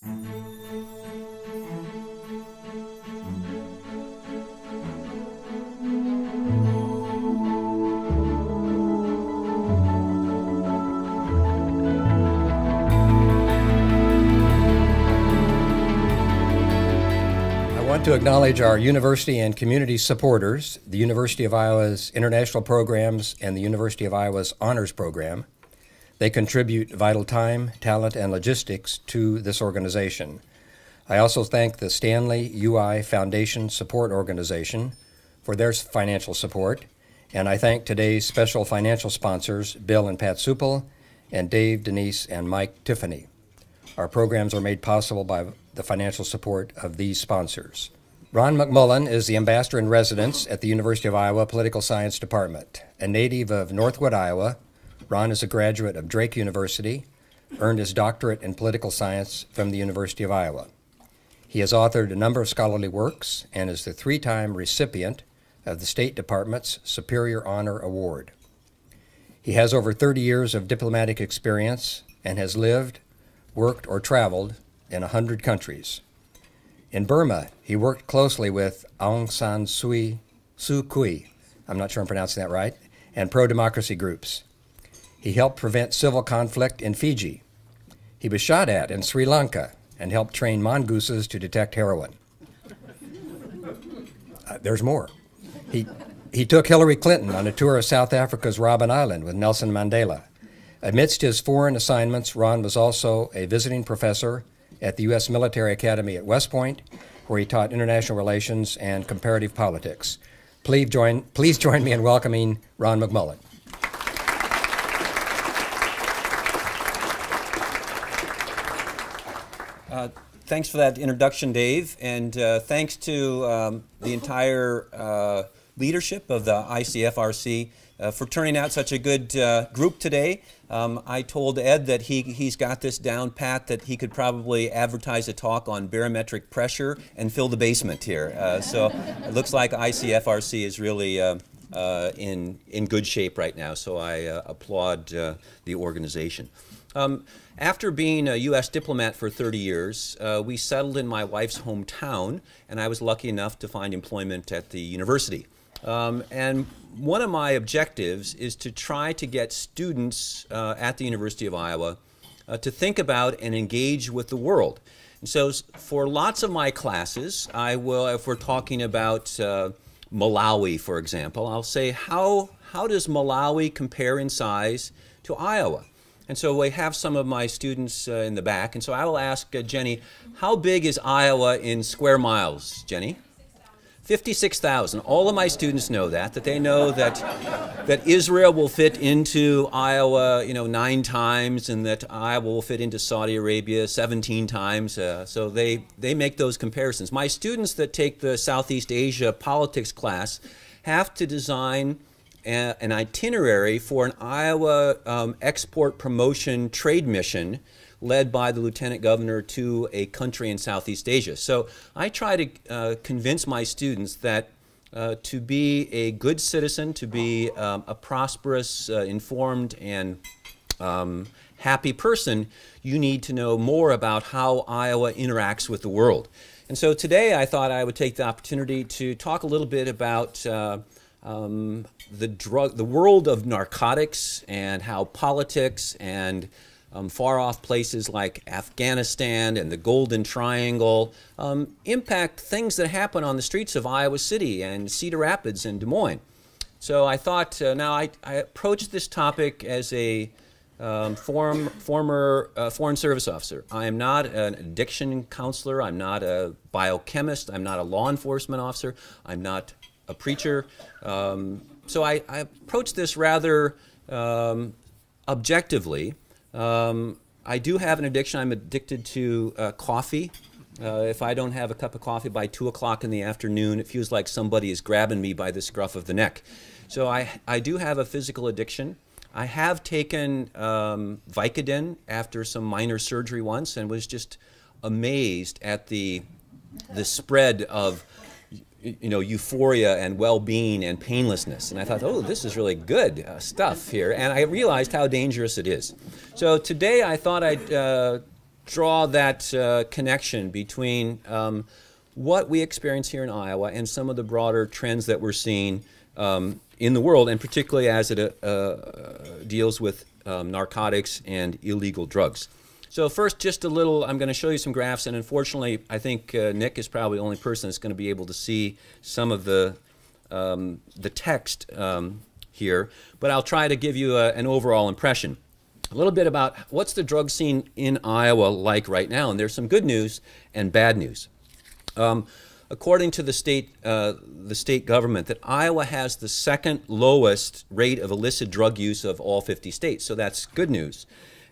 I want to acknowledge our university and community supporters, the University of Iowa's international programs and the University of Iowa's honors program. They contribute vital time, talent, and logistics to this organization. I also thank the Stanley UI Foundation Support Organization for their financial support, and I thank today's special financial sponsors, Bill and Pat Supel, and Dave, Denise, and Mike Tiffany. Our programs are made possible by the financial support of these sponsors. Ron McMullen is the ambassador in residence at the University of Iowa Political Science Department. A native of Northwood, Iowa, Ron is a graduate of Drake University, earned his doctorate in political science from the University of Iowa. He has authored a number of scholarly works and is the three-time recipient of the State Department's Superior Honor Award. He has over 30 years of diplomatic experience and has lived, worked, or traveled in 100 countries. In Burma, he worked closely with Aung San Suu Kyi, I'm not sure I'm pronouncing that right, and pro-democracy groups. He helped prevent civil conflict in Fiji. He was shot at in Sri Lanka and helped train mongooses to detect heroin. There's more. He took Hillary Clinton on a tour of South Africa's Robben Island with Nelson Mandela. Amidst his foreign assignments, Ron was also a visiting professor at the U.S. Military Academy at West Point, where he taught international relations and comparative politics. Please join me in welcoming Ron McMullen. Thanks for that introduction, Dave, and thanks to the entire leadership of the ICFRC for turning out such a good group today. I told Ed that he's got this down pat, that he could probably advertise a talk on barometric pressure and fill the basement here. So it looks like ICFRC is really in good shape right now, so I applaud the organization. After being a U.S. diplomat for 30 years, we settled in my wife's hometown, and I was lucky enough to find employment at the university. And one of my objectives is to try to get students at the University of Iowa to think about and engage with the world. And so for lots of my classes, I will, if we're talking about Malawi, for example, I'll say, how does Malawi compare in size to Iowa? And so we have some of my students in the back, and so I will ask Jenny, how big is Iowa in square miles, Jenny? 56,000. All of my students know that they know that Israel will fit into Iowa, 9 times, and that Iowa will fit into Saudi Arabia 17 times. So they make those comparisons. My students that take the Southeast Asia politics class have to design an itinerary for an Iowa export promotion trade mission led by the lieutenant governor to a country in Southeast Asia. So I try to convince my students that to be a good citizen, to be a prosperous, informed, and happy person, you need to know more about how Iowa interacts with the world. And so today I thought I would take the opportunity to talk a little bit about the world of narcotics and how politics and far-off places like Afghanistan and the Golden Triangle impact things that happen on the streets of Iowa City and Cedar Rapids and Des Moines. So I thought, now I approached this topic as a former Foreign Service officer. I am not an addiction counselor. I'm not a biochemist. I'm not a law enforcement officer. I'm not a preacher. So I approached this rather objectively. I do have an addiction. I'm addicted to coffee. If I don't have a cup of coffee by 2 o'clock in the afternoon, it feels like somebody is grabbing me by the scruff of the neck. So I do have a physical addiction. I have taken Vicodin after some minor surgery once and was just amazed at the spread of euphoria and well-being and painlessness. And I thought, oh, this is really good stuff here. And I realized how dangerous it is. So today I thought I'd draw that connection between what we experience here in Iowa and some of the broader trends that we're seeing in the world, and particularly as it deals with narcotics and illegal drugs. So first, just a little, I'm going to show you some graphs, and unfortunately, I think Nick is probably the only person that's going to be able to see some of the text here, but I'll try to give you an overall impression. A little bit about what's the drug scene in Iowa like right now, and there's some good news and bad news. According to the state government, that Iowa has the second lowest rate of illicit drug use of all 50 states, so that's good news.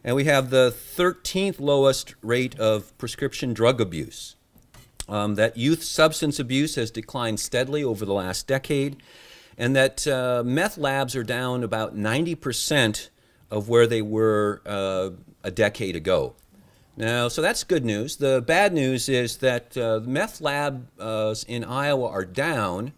And we have the 13th lowest rate of prescription drug abuse. That youth substance abuse has declined steadily over the last decade, and that meth labs are down about 90% of where they were a decade ago. Now, so that's good news. The bad news is that meth labs in Iowa are down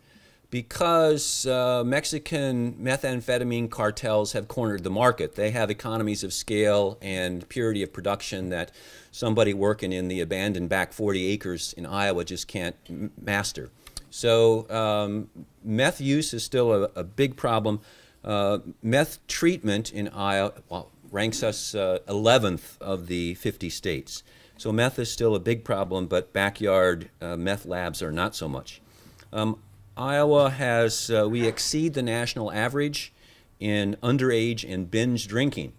because Mexican methamphetamine cartels have cornered the market. They have economies of scale and purity of production that somebody working in the abandoned back 40 acres in Iowa just can't master. So meth use is still a big problem. Meth treatment in Iowa ranks us 11th of the 50 states. So meth is still a big problem, but backyard meth labs are not so much. Iowa has, we exceed the national average in underage and binge drinking.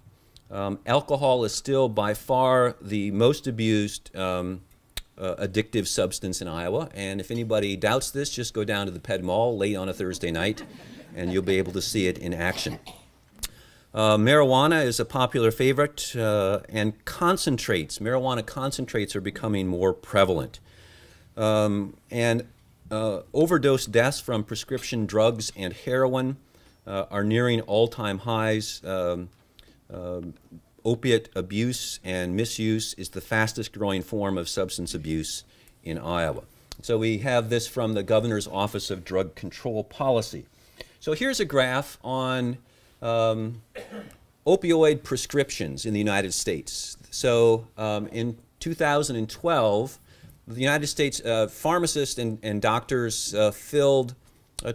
Alcohol is still by far the most abused addictive substance in Iowa, and if anybody doubts this, just go down to the Ped Mall late on a Thursday night, and you'll be able to see it in action. Marijuana is a popular favorite, and concentrates, marijuana concentrates are becoming more prevalent. Overdose deaths from prescription drugs and heroin are nearing all-time highs. Opiate abuse and misuse is the fastest growing form of substance abuse in Iowa. So we have this from the Governor's Office of Drug Control Policy. So here's a graph on opioid prescriptions in the United States. So in 2012, the United States pharmacists and doctors filled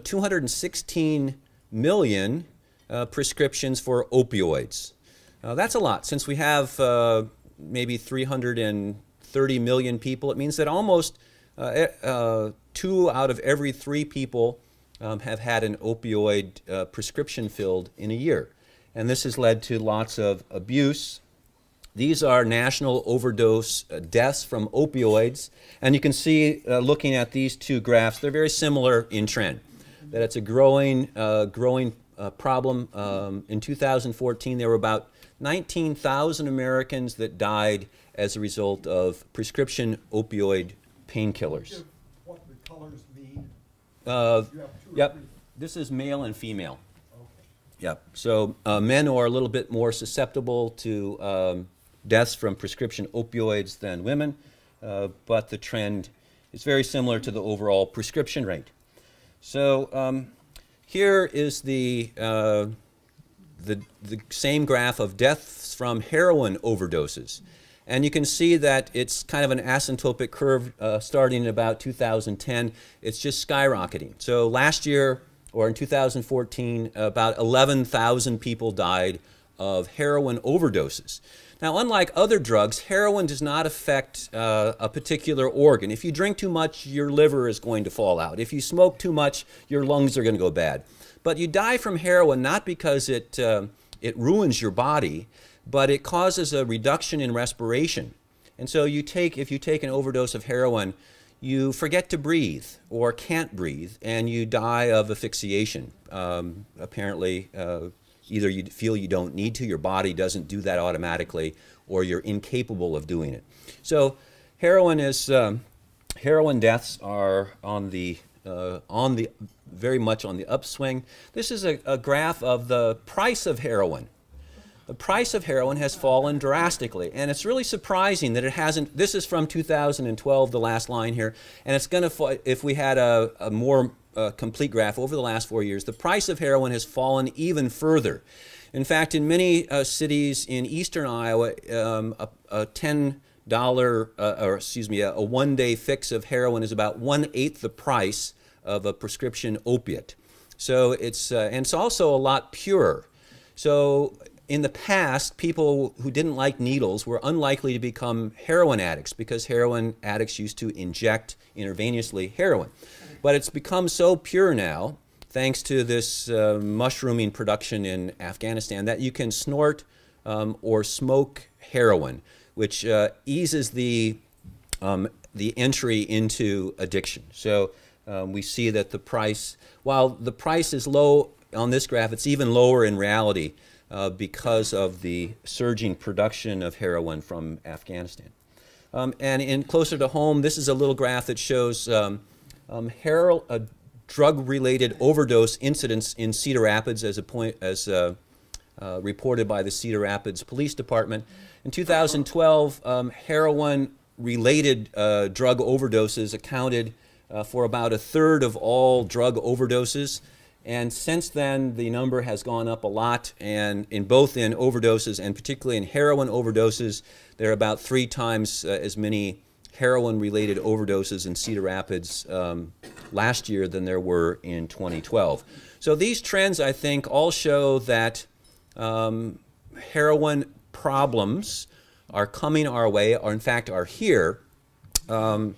216 million prescriptions for opioids. That's a lot. Since we have maybe 330 million people, it means that almost 2 out of every 3 people have had an opioid prescription filled in a year. And this has led to lots of abuse. These are national overdose deaths from opioids. And you can see, looking at these two graphs, they're very similar in trend, that it's a growing problem. In 2014, there were about 19,000 Americans that died as a result of prescription opioid painkillers. What the colors mean? Yep. This is male and female. Okay. Yep. So men are a little bit more susceptible to deaths from prescription opioids than women, but the trend is very similar to the overall prescription rate. So here is the same graph of deaths from heroin overdoses. And you can see that it's kind of an asymptotic curve starting in about 2010. It's just skyrocketing. So last year, or in 2014, about 11,000 people died of heroin overdoses. Now, unlike other drugs, heroin does not affect a particular organ. If you drink too much, your liver is going to fall out. If you smoke too much, your lungs are going to go bad. But you die from heroin not because it ruins your body, but it causes a reduction in respiration. And so if you take an overdose of heroin, you forget to breathe or can't breathe, and you die of asphyxiation. Apparently, either you feel you don't need to, your body doesn't do that automatically, or you're incapable of doing it. So heroin deaths are very much on the upswing. This is a graph of the price of heroin. The price of heroin has fallen drastically, and it's really surprising that it hasn't. This is from 2012, the last line here, and it's going to fall. If we had a more complete graph over the last 4 years, the price of heroin has fallen even further. In fact, in many cities in eastern Iowa, a 10 a one-day fix of heroin is about 1/8 the price of a prescription opiate. So and it's also a lot purer. So in the past, people who didn't like needles were unlikely to become heroin addicts because heroin addicts used to inject intravenously heroin. But it's become so pure now, thanks to this mushrooming production in Afghanistan, that you can snort or smoke heroin, which eases the entry into addiction. So we see that the price, while the price is low on this graph, it's even lower in reality because of the surging production of heroin from Afghanistan. And in closer to home, this is a little graph that shows drug-related overdose incidents in Cedar Rapids as reported by the Cedar Rapids Police Department. In 2012, heroin-related drug overdoses accounted for about 1/3 of all drug overdoses. And since then, the number has gone up a lot, and in overdoses and particularly in heroin overdoses, there are about 3 times as many heroin-related overdoses in Cedar Rapids last year than there were in 2012. So these trends, I think, all show that heroin problems are coming our way, or in fact are here, and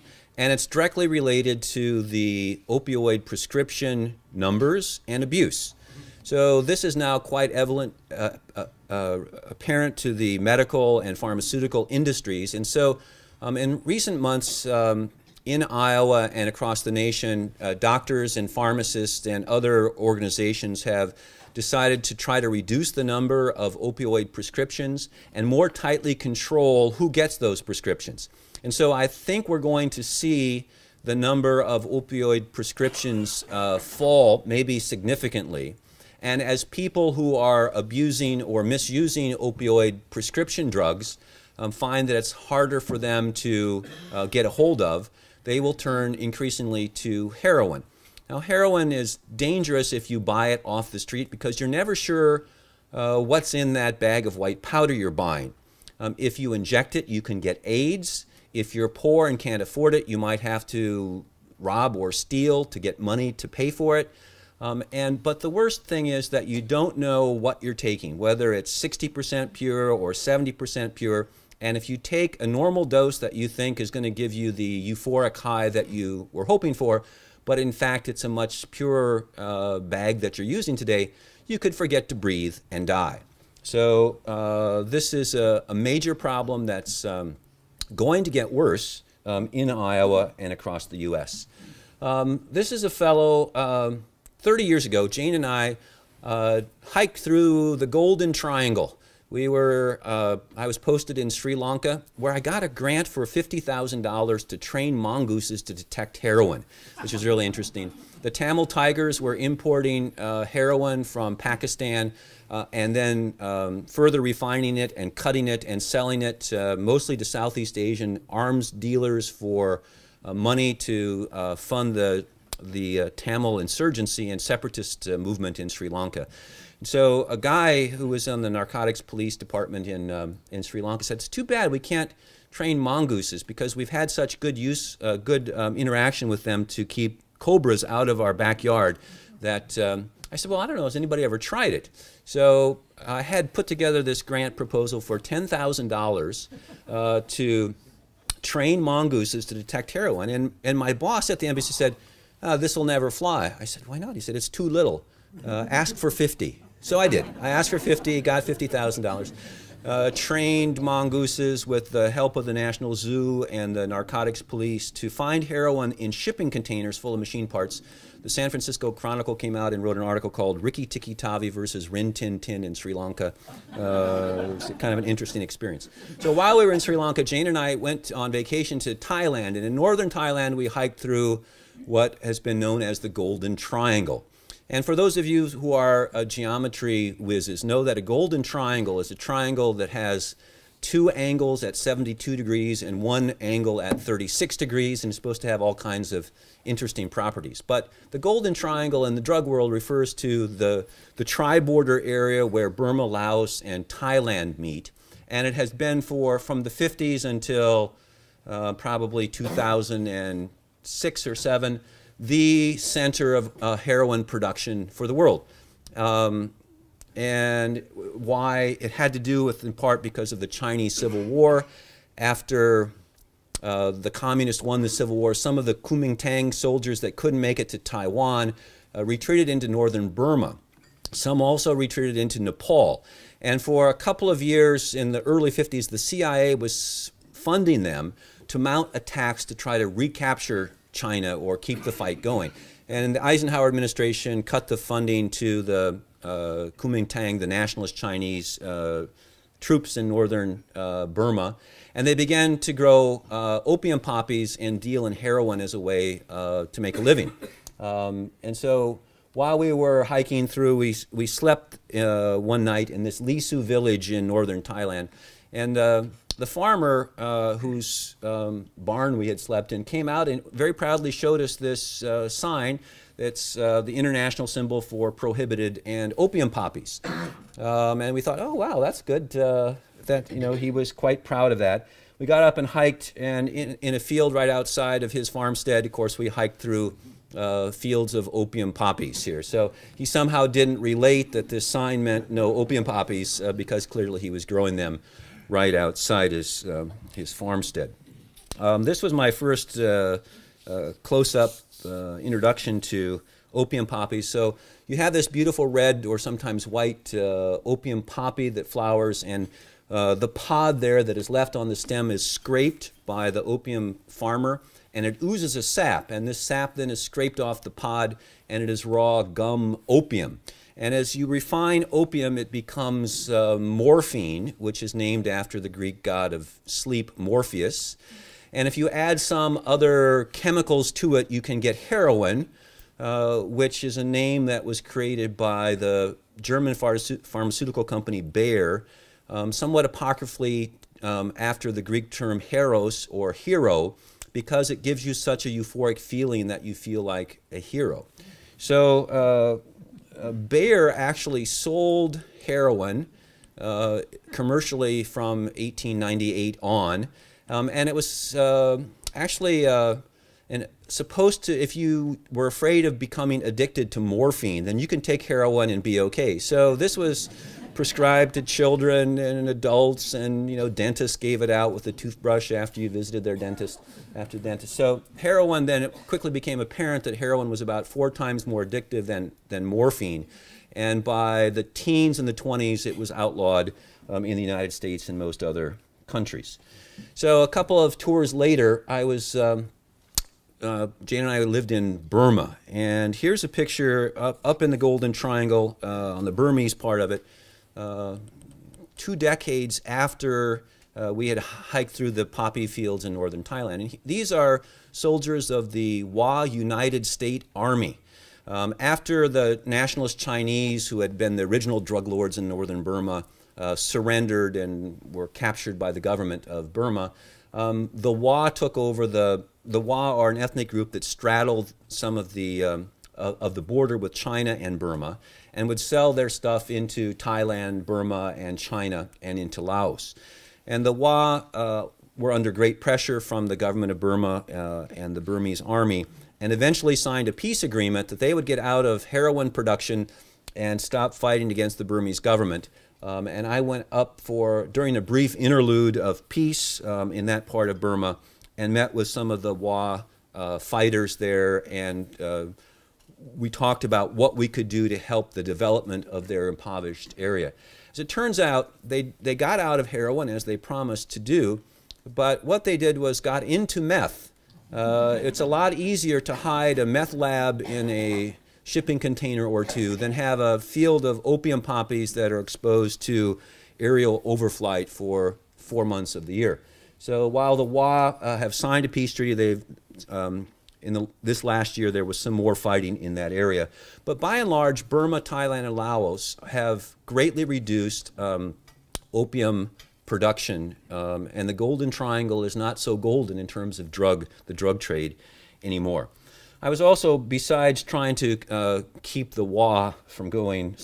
it's directly related to the opioid prescription numbers and abuse. So this is now quite apparent to the medical and pharmaceutical industries. And so in recent months in Iowa and across the nation, doctors and pharmacists and other organizations have decided to try to reduce the number of opioid prescriptions and more tightly control who gets those prescriptions. And so I think we're going to see the number of opioid prescriptions fall, maybe significantly. And as people who are abusing or misusing opioid prescription drugs find that it's harder for them to get a hold of, they will turn increasingly to heroin. Now, heroin is dangerous if you buy it off the street because you're never sure what's in that bag of white powder you're buying. If you inject it, you can get AIDS. If you're poor and can't afford it, you might have to rob or steal to get money to pay for it. But the worst thing is that you don't know what you're taking, whether it's 60% pure or 70% pure. And if you take a normal dose that you think is going to give you the euphoric high that you were hoping for, but in fact it's a much purer bag that you're using today, you could forget to breathe and die. So this is a major problem that's going to get worse in Iowa and across the U.S. This is a fellow, 30 years ago, Jane and I hiked through the Golden Triangle. I was posted in Sri Lanka, where I got a grant for $50,000 to train mongooses to detect heroin, which is really interesting. The Tamil Tigers were importing heroin from Pakistan and then further refining it and cutting it and selling it mostly to Southeast Asian arms dealers for money to fund the Tamil insurgency and separatist movement in Sri Lanka. So a guy who was on the narcotics police department in Sri Lanka said, "It's too bad we can't train mongooses because we've had such good interaction with them to keep cobras out of our backyard that." I said, "Well, I don't know, has anybody ever tried it?" So I had put together this grant proposal for $10,000 to train mongooses to detect heroin. And my boss at the embassy said, "This will never fly." I said, "Why not?" He said, "It's too little. Ask for 50. So I did. I asked for 50, got $50,000. Trained mongooses with the help of the National Zoo and the narcotics police to find heroin in shipping containers full of machine parts. The San Francisco Chronicle came out and wrote an article called Rikki Tikki Tavi versus Rin Tin Tin in Sri Lanka. It was kind of an interesting experience. So while we were in Sri Lanka, Jane and I went on vacation to Thailand. And in northern Thailand, we hiked through what has been known as the Golden Triangle. And for those of you who are geometry whizzes, know that a golden triangle is a triangle that has 2 angles at 72 degrees and 1 angle at 36 degrees, and is supposed to have all kinds of interesting properties. But the golden triangle in the drug world refers to the tri-border area where Burma, Laos, and Thailand meet. And it has been from the 50s until probably 2006 or 7, the center of heroin production for the world. And why it had to do with, in part, because of the Chinese Civil War. After the communists won the Civil War, some of the Kuomintang soldiers that couldn't make it to Taiwan retreated into northern Burma. Some also retreated into Nepal. And for a couple of years in the early 50s, the CIA was funding them to mount attacks to try to recapture China or keep the fight going. And the Eisenhower administration cut the funding to the Kuomintang, the nationalist Chinese troops in northern Burma. And they began to grow opium poppies and deal in heroin as a way to make a living. And so while we were hiking through, we slept one night in this Lisu village in northern Thailand. And the farmer whose barn we had slept in came out and very proudly showed us this sign that's the international symbol for prohibited and opium poppies. And we thought, oh, wow, that's good. He was quite proud of that. We got up and hiked, and in a field right outside of his farmstead, of course, we hiked through fields of opium poppies here. So he somehow didn't relate that this sign meant no opium poppies because clearly he was growing them right outside his farmstead. This was my first close-up introduction to opium poppies. So you have this beautiful red or sometimes white opium poppy that flowers, and the pod there that is left on the stem is scraped by the opium farmer, and it oozes a sap, and this sap then is scraped off the pod, and it is raw gum opium. And as you refine opium, it becomes morphine, which is named after the Greek god of sleep, Morpheus. And if you add some other chemicals to it, you can get heroin, which is a name that was created by the German pharmaceutical company Bayer, somewhat apocryphally after the Greek term heros or hero, because it gives you such a euphoric feeling that you feel like a hero. So Bayer actually sold heroin commercially from 1898 on, and it was actually supposed to, if you were afraid of becoming addicted to morphine, then you can take heroin and be okay. So this was prescribed to children and adults, and dentists gave it out with a toothbrush after you visited their dentist. So heroin, then it quickly became apparent that heroin was about 4 times more addictive than morphine. And by the teens and the 20s, it was outlawed in the United States and most other countries. So a couple of tours later, I was Jane and I lived in Burma, and here's a picture up in the Golden Triangle on the Burmese part of it, 2 decades after we had hiked through the poppy fields in northern Thailand. And these are soldiers of the Wa United State Army. After the nationalist Chinese, who had been the original drug lords in northern Burma, surrendered and were captured by the government of Burma, the Wa took over. The Wa are an ethnic group that straddled some of the border with China and Burma, and would sell their stuff into Thailand, Burma, and China, and into Laos. And the Wa were under great pressure from the government of Burma and the Burmese army, and eventually signed a peace agreement that they would get out of heroin production and stop fighting against the Burmese government. And I went up during a brief interlude of peace in that part of Burma, and met with some of the Wa fighters there, and we talked about what we could do to help the development of their impoverished area. As it turns out, they got out of heroin, as they promised to do, but what they did was got into meth. It's a lot easier to hide a meth lab in a shipping container or two than have a field of opium poppies that are exposed to aerial overflight for 4 months of the year. So while the Wa have signed a peace treaty, they've this last year there was some more fighting in that area. But by and large, Burma, Thailand, and Laos have greatly reduced opium production, and the Golden Triangle is not so golden in terms of the drug trade anymore. I was also, besides trying to keep the Wa from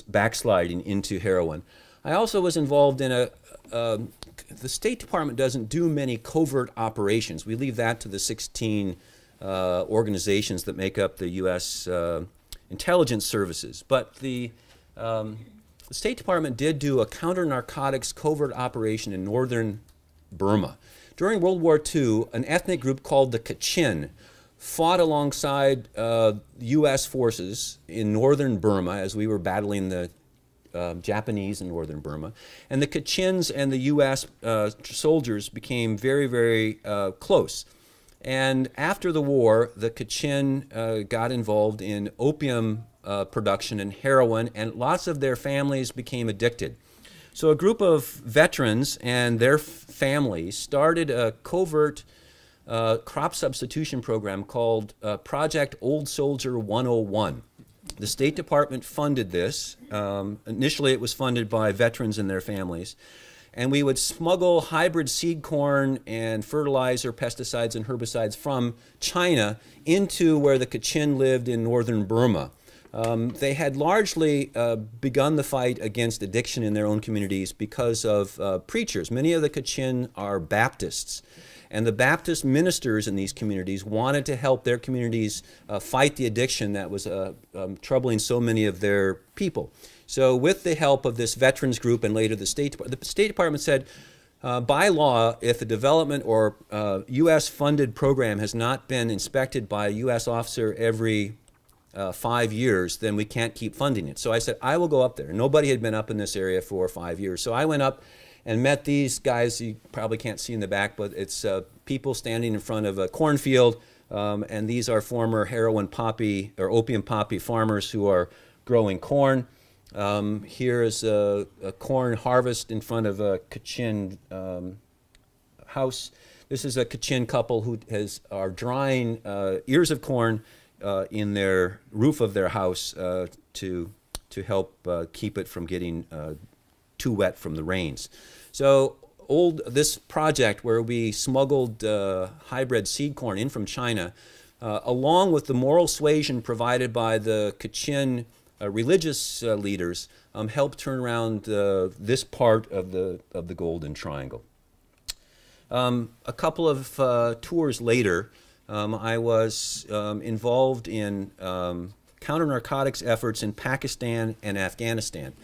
backsliding into heroin, I also was involved in the State Department doesn't do many covert operations. We leave that to the 16 organizations that make up the U.S. Intelligence services. But the State Department did do a counter-narcotics covert operation in northern Burma. During World War II, an ethnic group called the Kachin fought alongside U.S. forces in northern Burma as we were battling the Japanese in northern Burma. And the Kachins and the U.S. Soldiers became very, very close. And after the war, the Kachin got involved in opium production and heroin, and lots of their families became addicted. So a group of veterans and their families started a covert crop substitution program called Project Old Soldier 101. The State Department funded this. Initially, it was funded by veterans and their families. And we would smuggle hybrid seed corn and fertilizer, pesticides, and herbicides from China into where the Kachin lived in northern Burma. They had largely begun the fight against addiction in their own communities because of preachers. Many of the Kachin are Baptists. And the Baptist ministers in these communities wanted to help their communities fight the addiction that was troubling so many of their people. So with the help of this veterans group and later the State Department said, by law, if a development or U.S. funded program has not been inspected by a U.S. officer every 5 years, then we can't keep funding it. So I said, I will go up there. Nobody had been up in this area for 5 years. So I went up and met these guys you probably can't see in the back, but it's people standing in front of a cornfield, and these are former heroin poppy or opium poppy farmers who are growing corn. Here is a corn harvest in front of a Kachin house. This is a Kachin couple who are drying ears of corn in their roof of their house to help keep it from getting too wet from the rains. So this project where we smuggled hybrid seed corn in from China, along with the moral suasion provided by the Kachin religious leaders, helped turn around this part of the Golden Triangle. A couple of tours later, I was involved in counter-narcotics efforts in Pakistan and Afghanistan.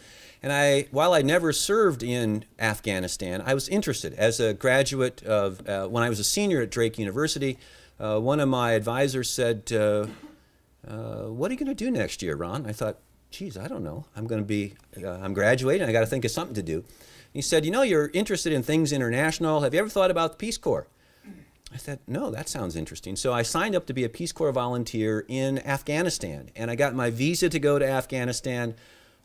And while I never served in Afghanistan, I was interested. As a graduate of, when I was a senior at Drake University, one of my advisors said, what are you going to do next year, Ron? I thought, geez, I don't know. I'm graduating. I got to think of something to do. He said, you're interested in things international. Have you ever thought about the Peace Corps? I said, no, that sounds interesting. So I signed up to be a Peace Corps volunteer in Afghanistan. And I got my visa to go to Afghanistan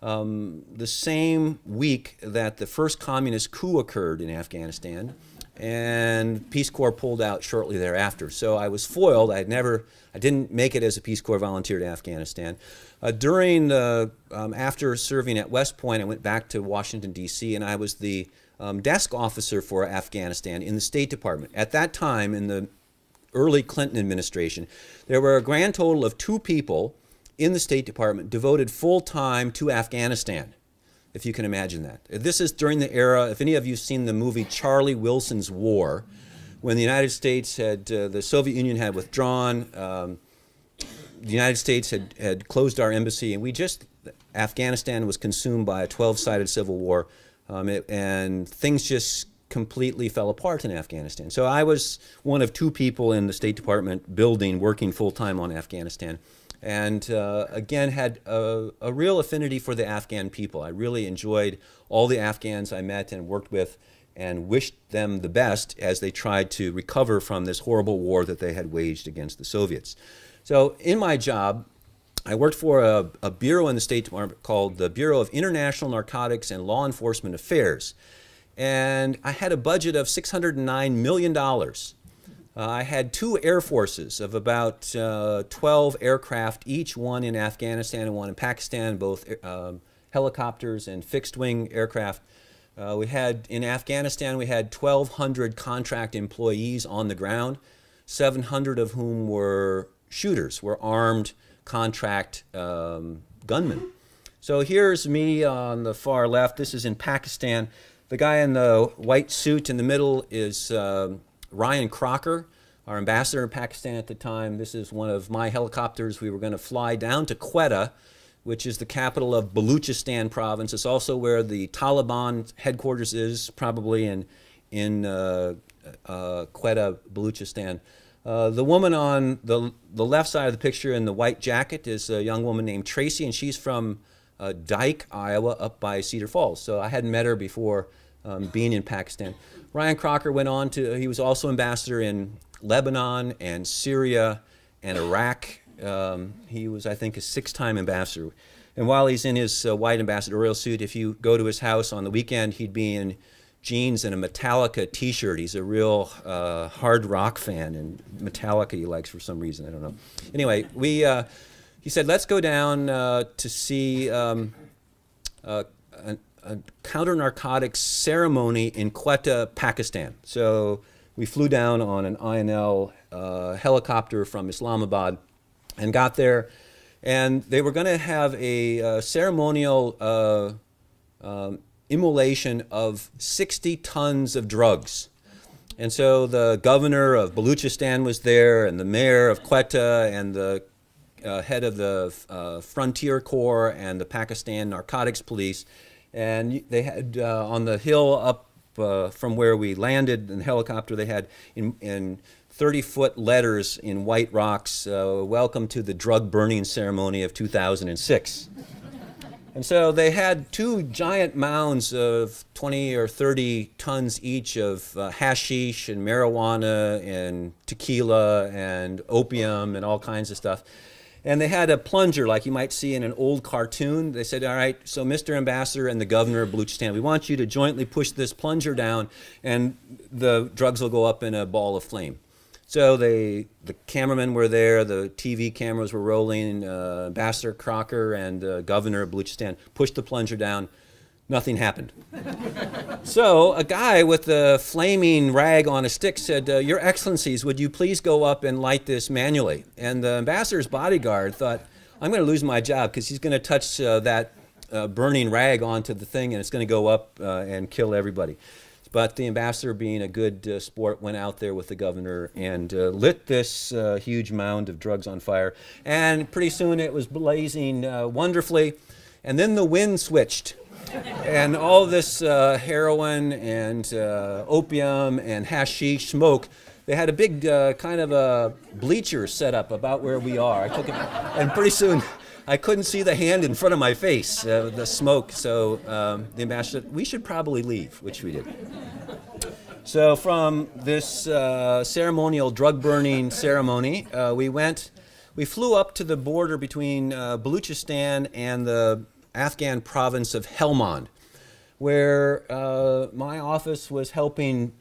the same week that the first communist coup occurred in Afghanistan. And Peace Corps pulled out shortly thereafter. So I was foiled. I didn't make it as a Peace Corps volunteer to Afghanistan. After serving at West Point, I went back to Washington, D.C., and I was the desk officer for Afghanistan in the State Department. At that time, in the early Clinton administration, there were a grand total of 2 people in the State Department devoted full-time to Afghanistan, if you can imagine that. This is during the era, if any of you have seen the movie Charlie Wilson's War, when the United States the Soviet Union had withdrawn, the United States had closed our embassy, and Afghanistan was consumed by a 12-sided civil war, and things just completely fell apart in Afghanistan. So I was one of 2 people in the State Department building, working full-time on Afghanistan. And again, had a real affinity for the Afghan people. I really enjoyed all the Afghans I met and worked with and wished them the best as they tried to recover from this horrible war that they had waged against the Soviets. So in my job, I worked for a bureau in the State Department called the Bureau of International Narcotics and Law Enforcement Affairs. And I had a budget of $609 million. I had 2 air forces of about 12 aircraft, each one in Afghanistan and one in Pakistan, both helicopters and fixed-wing aircraft. In Afghanistan, we had 1,200 contract employees on the ground, 700 of whom were shooters, were armed contract gunmen. So here's me on the far left. This is in Pakistan. The guy in the white suit in the middle is Ryan Crocker, our ambassador in Pakistan at the time. This is one of my helicopters. We were going to fly down to Quetta, which is the capital of Baluchistan province. It's also where the Taliban headquarters is, probably in Quetta, Baluchistan. The woman on the left side of the picture in the white jacket is a young woman named Tracy, and she's from Dyke, Iowa, up by Cedar Falls. So I hadn't met her before being in Pakistan. Ryan Crocker went on to, he was also ambassador in Lebanon and Syria and Iraq. He was, I think, a 6-time ambassador. And while he's in his white ambassadorial suit, if you go to his house on the weekend, he'd be in jeans and a Metallica t-shirt. He's a real hard rock fan, and Metallica he likes for some reason. I don't know. Anyway, he said, let's go down to see a counter-narcotics ceremony in Quetta, Pakistan. So we flew down on an INL helicopter from Islamabad and got there. And they were going to have a ceremonial immolation of 60 tons of drugs. And so the governor of Baluchistan was there, and the mayor of Quetta, and the head of the Frontier Corps and the Pakistan Narcotics Police. And they had on the hill up from where we landed in the helicopter, they had in 30-foot letters in white rocks, welcome to the drug burning ceremony of 2006. And so they had 2 giant mounds of 20 or 30 tons each of hashish and marijuana and tequila and opium and all kinds of stuff. And they had a plunger like you might see in an old cartoon. They said, all right, so Mr. Ambassador and the governor of Baluchistan, we want you to jointly push this plunger down and the drugs will go up in a ball of flame. So the cameramen were there, the TV cameras were rolling, Ambassador Crocker and the governor of Baluchistan pushed the plunger down. Nothing happened. So a guy with a flaming rag on a stick said, Your Excellencies, would you please go up and light this manually? And the ambassador's bodyguard thought, I'm going to lose my job because he's going to touch that burning rag onto the thing and it's going to go up and kill everybody. But the ambassador, being a good sport, went out there with the governor and lit this huge mound of drugs on fire. And pretty soon it was blazing wonderfully. And then the wind switched. And all this heroin and opium and hashish smoke, they had a big kind of a bleacher set up about where we are. I took it, and pretty soon I couldn't see the hand in front of my face, the smoke. So the ambassador said, we should probably leave, which we did. So from this ceremonial drug burning ceremony, we flew up to the border between Baluchistan and the Afghan province of Helmand, where my office was helping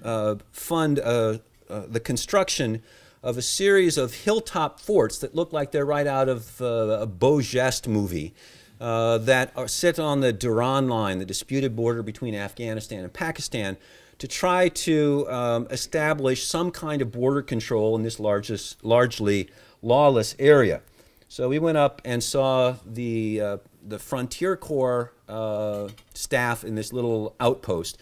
fund the construction of a series of hilltop forts that look like they're right out of a Beau Geste movie that sit on the Durand line, the disputed border between Afghanistan and Pakistan, to try to establish some kind of border control in this largely lawless area. So we went up and saw the Frontier Corps staff in this little outpost.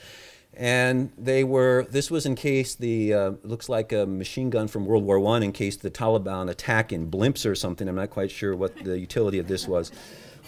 And this was in case looks like a machine gun from World War I, in case the Taliban attack in blimps or something. I'm not quite sure what the utility of this was.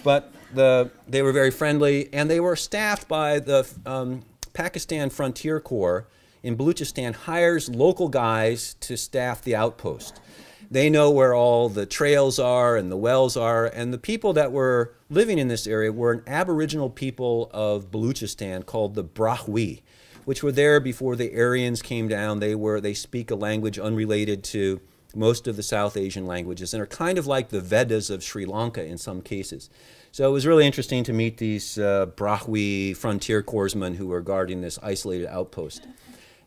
But they were very friendly, and they were staffed by the Pakistan Frontier Corps in Baluchistan hires local guys to staff the outpost. They know where all the trails are and the wells are, and the people that were living in this area were an Aboriginal people of Baluchistan called the Brahwi, which were there before the Aryans came down. They speak a language unrelated to most of the South Asian languages and are kind of like the Vedas of Sri Lanka in some cases. So it was really interesting to meet these Brahwi frontier corpsmen who were guarding this isolated outpost.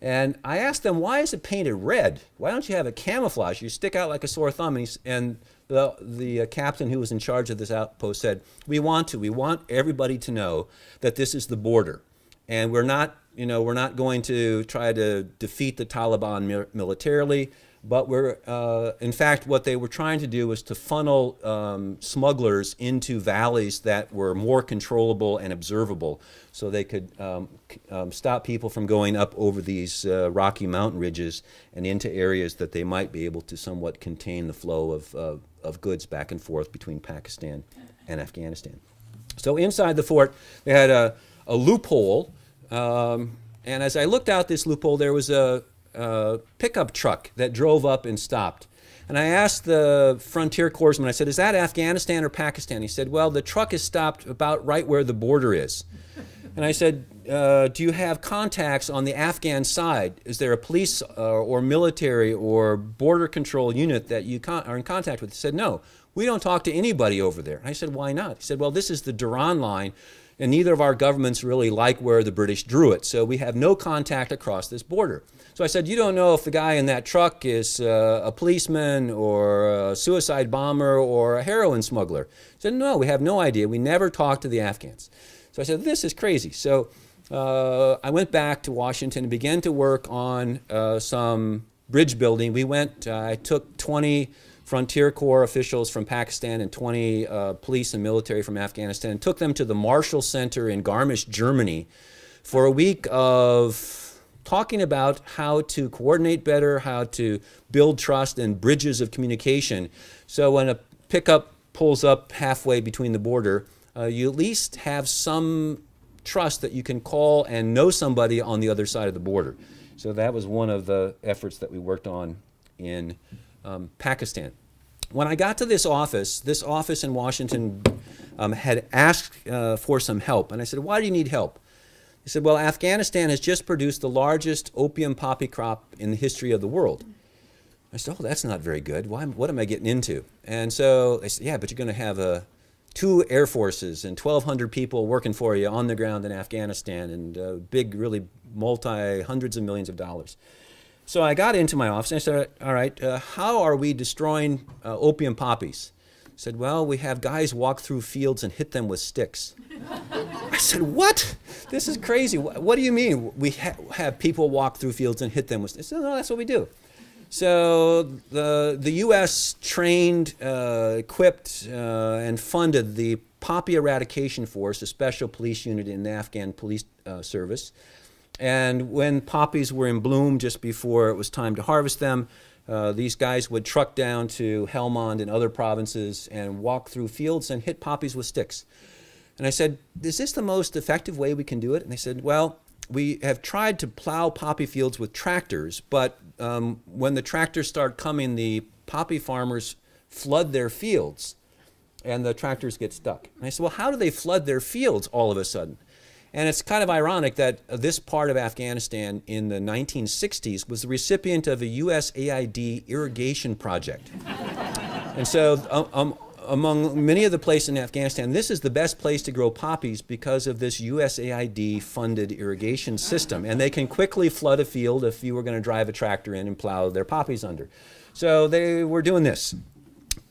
And I asked them, why is it painted red? Why don't you have it camouflage? You stick out like a sore thumb. And the captain who was in charge of this outpost said, we want everybody to know that this is the border. And we're not we're not going to try to defeat the Taliban militarily, but in fact, what they were trying to do was to funnel smugglers into valleys that were more controllable and observable, so they could stop people from going up over these rocky mountain ridges and into areas that they might be able to somewhat contain the flow of goods back and forth between Pakistan and Afghanistan. So inside the fort, they had a loophole, and as I looked out this loophole, there was a pickup truck that drove up and stopped. And I asked the frontier corpsman, I said, is that Afghanistan or Pakistan? He said, well, the truck is stopped about right where the border is. And I said, do you have contacts on the Afghan side? Is there a police or military or border control unit that you are in contact with? He said, no, we don't talk to anybody over there. And I said, why not? He said, well, this is the Durand line, and neither of our governments really like where the British drew it, so we have no contact across this border. So I said, you don't know if the guy in that truck is a policeman or a suicide bomber or a heroin smuggler. He said, no, we have no idea. We never talked to the Afghans. So I said, this is crazy. So I went back to Washington and began to work on some bridge building. I took 20 Frontier Corps officials from Pakistan and 20 police and military from Afghanistan and took them to the Marshall Center in Garmisch, Germany for a week of talking about how to coordinate better, how to build trust and bridges of communication. So when a pickup pulls up halfway between the border, you at least have some trust that you can call and know somebody on the other side of the border. So that was one of the efforts that we worked on in Pakistan. When I got to this office in Washington had asked for some help. And I said, why do you need help? He said, well, Afghanistan has just produced the largest opium poppy crop in the history of the world. I said, oh, that's not very good. What am I getting into? And so they said, yeah, but you're going to have 2 air forces and 1,200 people working for you on the ground in Afghanistan and big, really hundreds of millions of dollars. So I got into my office and I said, all right, how are we destroying opium poppies? He said, well, we have guys walk through fields and hit them with sticks. I said, what? This is crazy. What do you mean we have people walk through fields and hit them with sticks? I said, no, that's what we do. So the U.S. trained, equipped, and funded the Poppy Eradication Force, a special police unit in the Afghan police service. And when poppies were in bloom just before it was time to harvest them, these guys would truck down to Helmand and other provinces and walk through fields and hit poppies with sticks. And I said, is this the most effective way we can do it? And they said, well, we have tried to plow poppy fields with tractors, but when the tractors start coming, the poppy farmers flood their fields and the tractors get stuck. And I said, well, how do they flood their fields all of a sudden? And it's kind of ironic that this part of Afghanistan in the 1960s was the recipient of a USAID irrigation project. And so among many of the places in Afghanistan, this is the best place to grow poppies because of this USAID-funded irrigation system. And they can quickly flood a field if you were going to drive a tractor in and plow their poppies under. So they were doing this.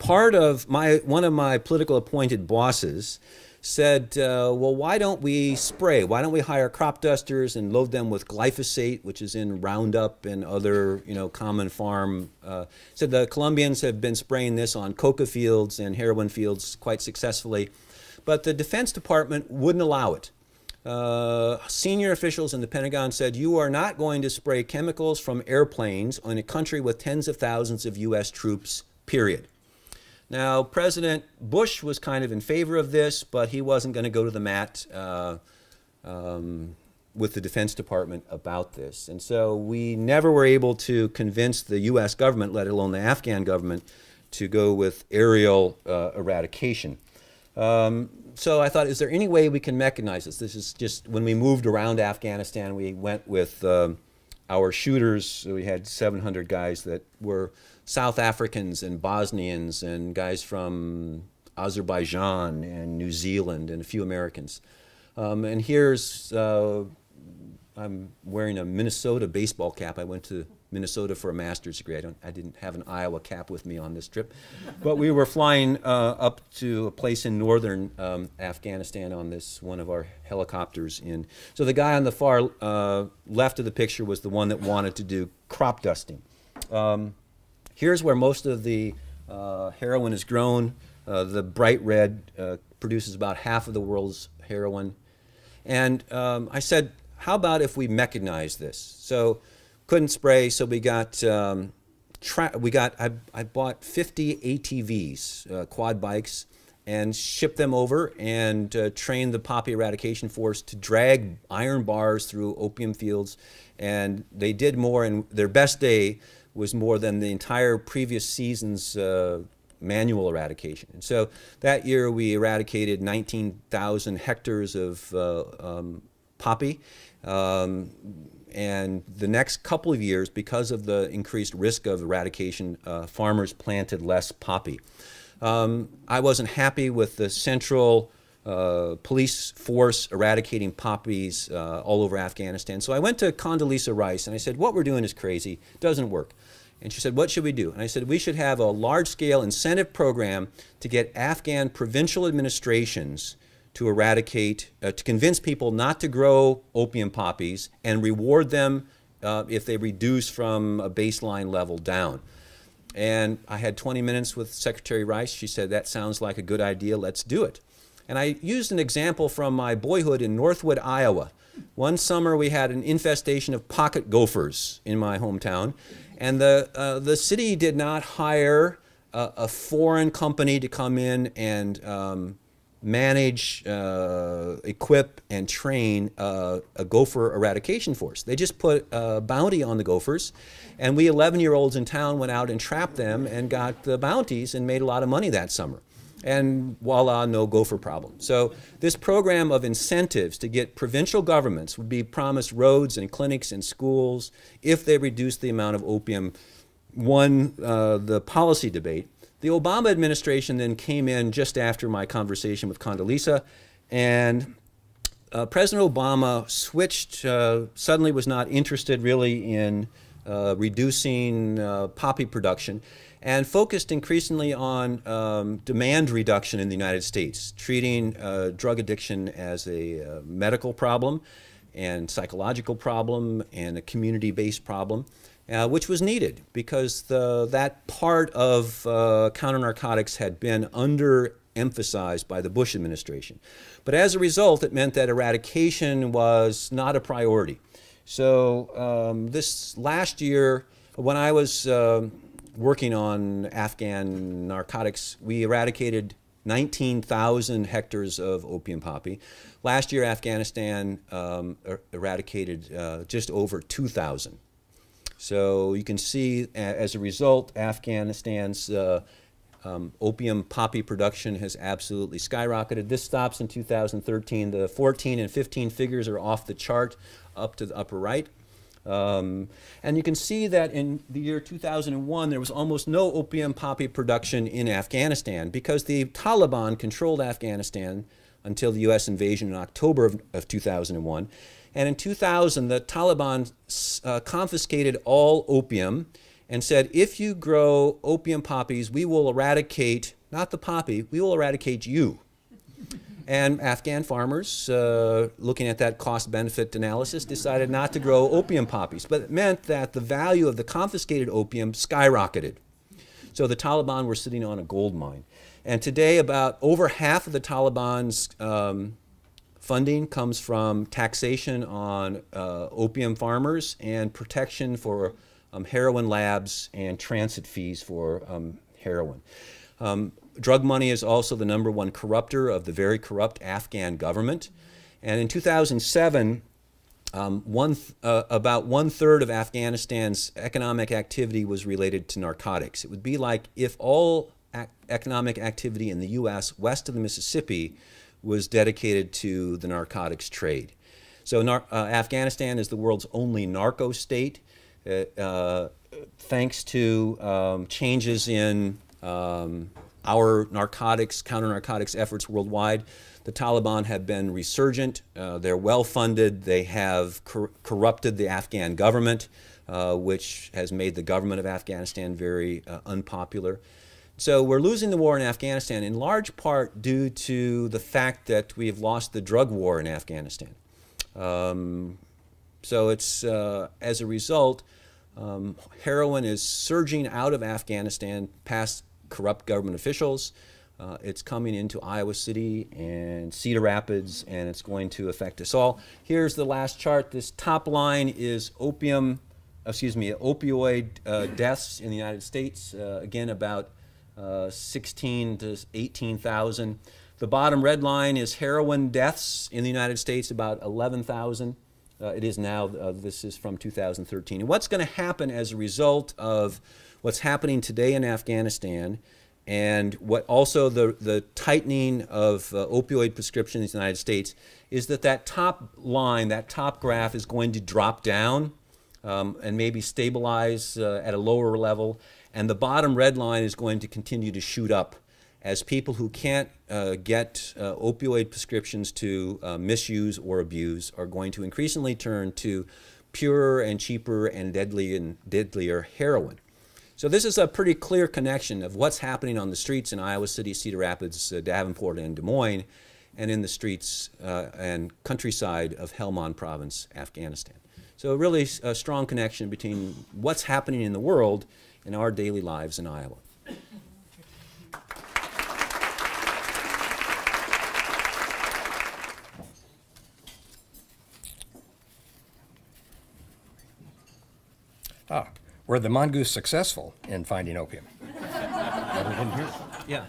One of my political appointed bosses said, well, why don't we spray? Why don't we hire crop dusters and load them with glyphosate, which is in Roundup and other, common farm. Said the Colombians have been spraying this on coca fields and heroin fields quite successfully, but the Defense Department wouldn't allow it. Senior officials in the Pentagon said, you are not going to spray chemicals from airplanes on a country with tens of thousands of U.S. troops, period. Now, President Bush was kind of in favor of this, but he wasn't going to go to the mat with the Defense Department about this. And so we never were able to convince the U.S. government, let alone the Afghan government, to go with aerial eradication. So I thought, is there any way we can mechanize this? This is just, when we moved around Afghanistan, we went with our shooters. So we had 700 guys that were South Africans and Bosnians and guys from Azerbaijan and New Zealand and a few Americans. And here's, I'm wearing a Minnesota baseball cap. I went to Minnesota for a master's degree. I didn't have an Iowa cap with me on this trip. But we were flying up to a place in northern Afghanistan on this one of our helicopters. So the guy on the far left of the picture was the one that wanted to do crop dusting. Here's where most of the heroin is grown. The bright red produces about half of the world's heroin. And I said, how about if we mechanize this? So couldn't spray, so we got, I bought 50 ATVs, quad bikes, and shipped them over and trained the poppy eradication force to drag iron bars through opium fields. And they did more, and their best day was more than the entire previous season's manual eradication. And so that year we eradicated 19,000 hectares of poppy. And the next couple of years, because of the increased risk of eradication, farmers planted less poppy. I wasn't happy with the central police force eradicating poppies all over Afghanistan. So I went to Condoleezza Rice and I said, what we're doing is crazy, it doesn't work. And she said, what should we do? And I said, we should have a large-scale incentive program to get Afghan provincial administrations to eradicate, to convince people not to grow opium poppies and reward them if they reduce from a baseline level down. And I had 20 minutes with Secretary Rice. She said, that sounds like a good idea, let's do it. And I used an example from my boyhood in Northwood, Iowa. One summer we had an infestation of pocket gophers in my hometown. And the city did not hire a foreign company to come in and manage, equip, and train a gopher eradication force. They just put a bounty on the gophers, and we 11-year-olds in town went out and trapped them and got the bounties and made a lot of money that summer. And voila, no gopher problem. So this program of incentives to get provincial governments would be promised roads and clinics and schools if they reduce the amount of opium won the policy debate. The Obama administration then came in just after my conversation with Condoleezza, and President Obama switched, suddenly was not interested really in reducing poppy production, and focused increasingly on demand reduction in the United States, treating drug addiction as a medical problem and psychological problem and a community-based problem, which was needed because that part of counter-narcotics had been underemphasized by the Bush administration. But as a result, it meant that eradication was not a priority. So this last year, when I was working on Afghan narcotics, we eradicated 19,000 hectares of opium poppy. Last year, Afghanistan eradicated just over 2,000. So you can see, as a result, Afghanistan's opium poppy production has absolutely skyrocketed. This stops in 2013. The 14 and 15 figures are off the chart up to the upper right. And you can see that in the year 2001, there was almost no opium poppy production in Afghanistan because the Taliban controlled Afghanistan until the U.S. invasion in October of 2001. And in 2000, the Taliban confiscated all opium and said, if you grow opium poppies, we will eradicate, not the poppy, we will eradicate you. And Afghan farmers, looking at that cost-benefit analysis, decided not to grow opium poppies. But it meant that the value of the confiscated opium skyrocketed. So the Taliban were sitting on a gold mine. And today, about over half of the Taliban's funding comes from taxation on opium farmers and protection for heroin labs and transit fees for heroin. Drug money is also the #1 corrupter of the very corrupt Afghan government. And in 2007, about 1/3 of Afghanistan's economic activity was related to narcotics. It would be like if all economic activity in the U.S. west of the Mississippi was dedicated to the narcotics trade. So Afghanistan is the world's only narco state. Thanks to changes in our narcotics, counter-narcotics efforts worldwide, the Taliban have been resurgent. They're well-funded. They have corrupted the Afghan government. which has made the government of Afghanistan very unpopular. So we're losing the war in Afghanistan in large part due to the fact that we have lost the drug war in Afghanistan. So it's, as a result, heroin is surging out of Afghanistan past corrupt government officials. It's coming into Iowa City and Cedar Rapids, and it's going to affect us all. Here's the last chart. This top line is opioid deaths in the United States. Again, about 16 to 18,000. The bottom red line is heroin deaths in the United States, about 11,000. It is now, this is from 2013. And what's going to happen as a result of what's happening today in Afghanistan and what also the tightening of opioid prescriptions in the United States is that top line, that top graph is going to drop down and maybe stabilize at a lower level. And the bottom red line is going to continue to shoot up as people who can't get opioid prescriptions to misuse or abuse are going to increasingly turn to purer and cheaper and deadlier heroin. So this is a pretty clear connection of what's happening on the streets in Iowa City, Cedar Rapids, Davenport, and Des Moines, and in the streets and countryside of Helmand Province, Afghanistan. So really a strong connection between what's happening in the world and our daily lives in Iowa. Were the mongoose successful in finding opium? Yeah,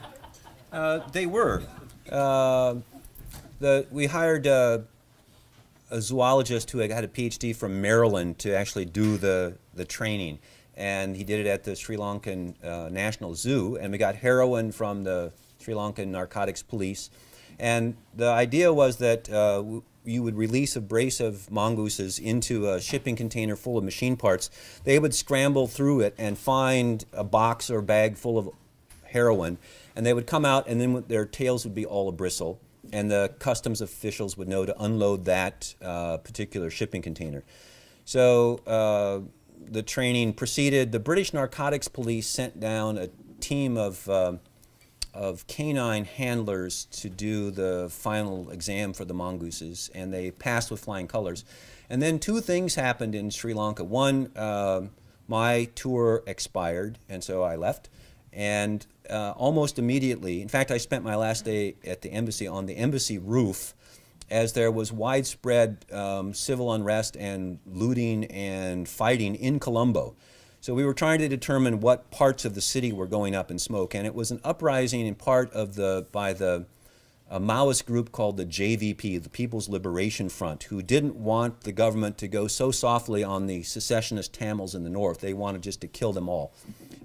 they were. We hired a zoologist who had a PhD from Maryland to actually do the training. And he did it at the Sri Lankan National Zoo. And we got heroin from the Sri Lankan Narcotics Police. And the idea was that you would release a brace of mongooses into a shipping container full of machine parts. They would scramble through it and find a box or bag full of heroin. And they would come out, and then their tails would be all abristle. And the customs officials would know to unload that particular shipping container. So the training proceeded. The British Narcotics Police sent down a team of canine handlers to do the final exam for the mongooses, and they passed with flying colors. And then two things happened in Sri Lanka. One, my tour expired, and so I left. And almost immediately, in fact, I spent my last day at the embassy on the embassy roof as there was widespread civil unrest and looting and fighting in Colombo. So we were trying to determine what parts of the city were going up in smoke, and it was an uprising in part of by the Maoist group called the JVP, the People's Liberation Front, who didn't want the government to go so softly on the secessionist Tamils in the north. They wanted just to kill them all.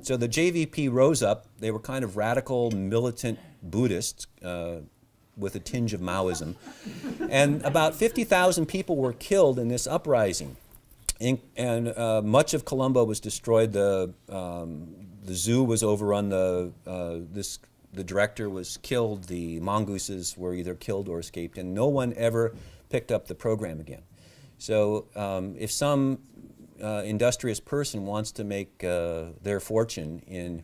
So the JVP rose up. They were kind of radical, militant Buddhists with a tinge of Maoism. And about 50,000 people were killed in this uprising. And much of Colombo was destroyed. The zoo was overrun. The director was killed. The mongooses were either killed or escaped, and no one ever picked up the program again. So if some industrious person wants to make their fortune in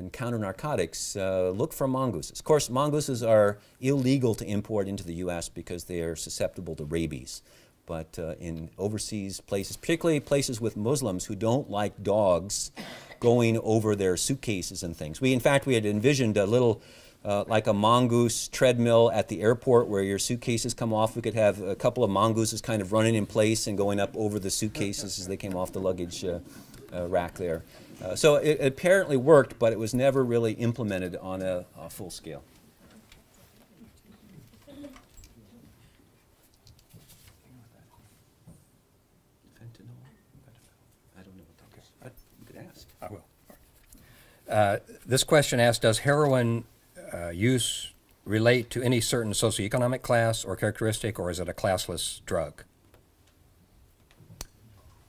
counter-narcotics, look for mongooses. Of course, mongooses are illegal to import into the U.S. because they are susceptible to rabies. But in overseas places, particularly places with Muslims who don't like dogs going over their suitcases and things. In fact, we had envisioned a little, like a mongoose treadmill at the airport where your suitcases come off. We could have a couple of mongooses kind of running in place and going up over the suitcases as they came off the luggage rack there. So it apparently worked, but it was never really implemented on a full scale. I will. This question asks, does heroin use relate to any certain socioeconomic class or characteristic, or is it a classless drug?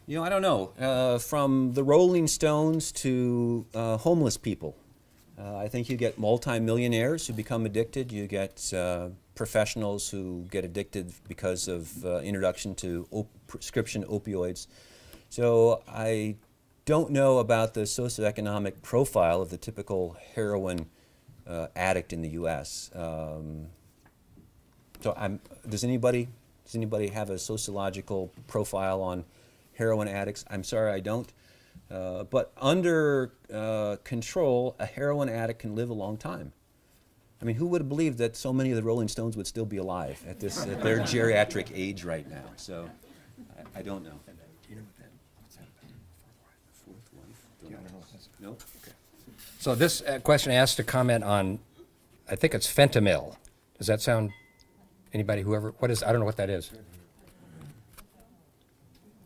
You know, I don't know. From the Rolling Stones to homeless people. I think you get multimillionaires who become addicted. You get professionals who get addicted because of introduction to prescription opioids. So I don't know about the socioeconomic profile of the typical heroin addict in the U.S. Does anybody have a sociological profile on heroin addicts? I'm sorry, I don't. But under control, a heroin addict can live a long time. I mean, who would have believed that so many of the Rolling Stones would still be alive at their geriatric age right now? So, I don't know. No? Okay. So this question asks to comment on, I think it's fentanyl. Does that sound, anybody, whoever, what is, I don't know what that is.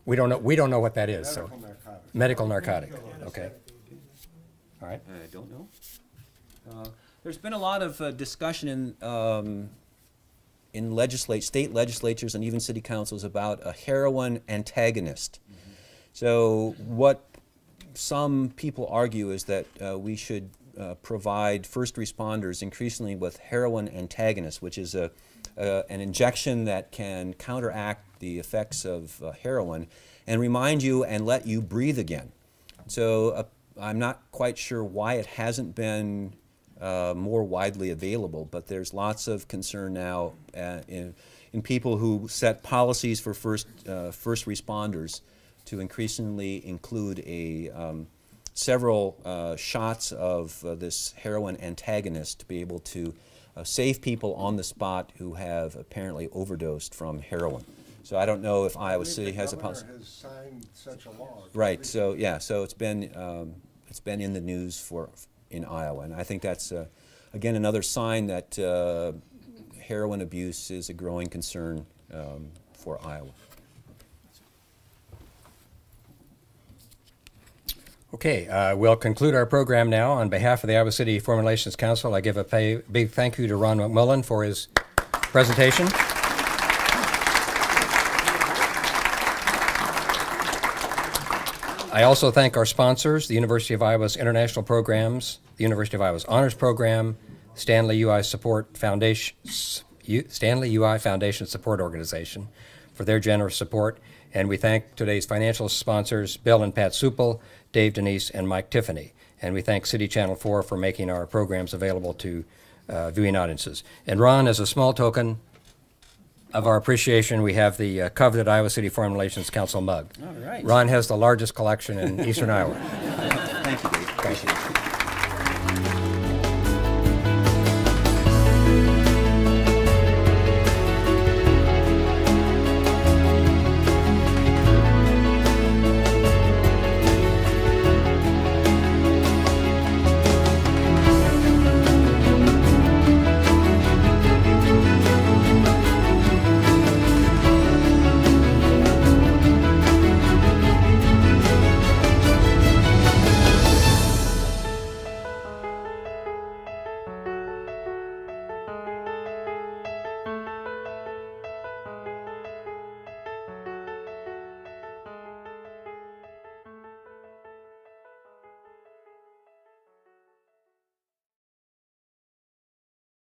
We don't know what that is, so. Medical narcotic, okay. All right. I don't know. There's been a lot of discussion in state legislatures and even city councils about a heroin antagonist. Mm-hmm. So what some people argue is that we should provide first responders increasingly with heroin antagonists, which is an injection that can counteract the effects of heroin and remind you and let you breathe again. So I'm not quite sure why it hasn't been more widely available, but there's lots of concern now in people who set policies for first responders to increasingly include several shots of this heroin antagonist to be able to save people on the spot who have apparently overdosed from heroin. So I don't know if Iowa City has a policy. The governor has signed such a law. Right. So yeah. So it's been in the news in Iowa, and I think that's again another sign that heroin abuse is a growing concern for Iowa. Okay, we'll conclude our program now. On behalf of the Iowa City Foreign Relations Council, I give a big thank you to Ron McMullen for his presentation. I also thank our sponsors, the University of Iowa's International Programs, the University of Iowa's Honors Program, Stanley UI Foundation Support Organization, for their generous support. And we thank today's financial sponsors, Bill and Pat Supel, Dave Denise, and Mike Tiffany. And we thank City Channel 4 for making our programs available to viewing audiences. And Ron, as a small token of our appreciation, we have the coveted Iowa City Foreign Relations Council mug. All right. Ron has the largest collection in eastern Iowa. Thank you, Dave. Appreciate it.